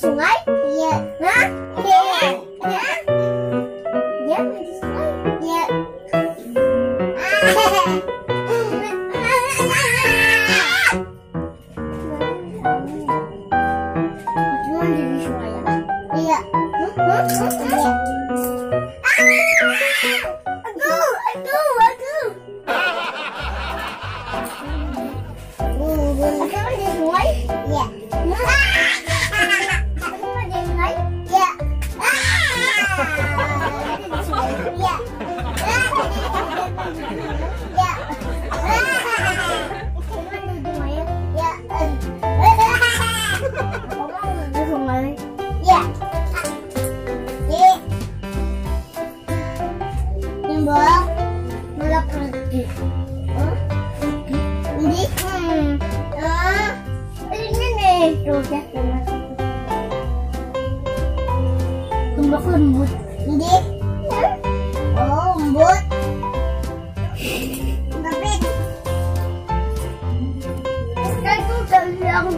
sungai? Iya. Hah? Iya. Hah? Dia main di sungai? Iya. Cuma di sungai ya? Iya. Iya. Aduh. Kamu di sungai? Iya. Tembak lembut. Ini. Oh, lembut. Tapi kan tuh udah bilang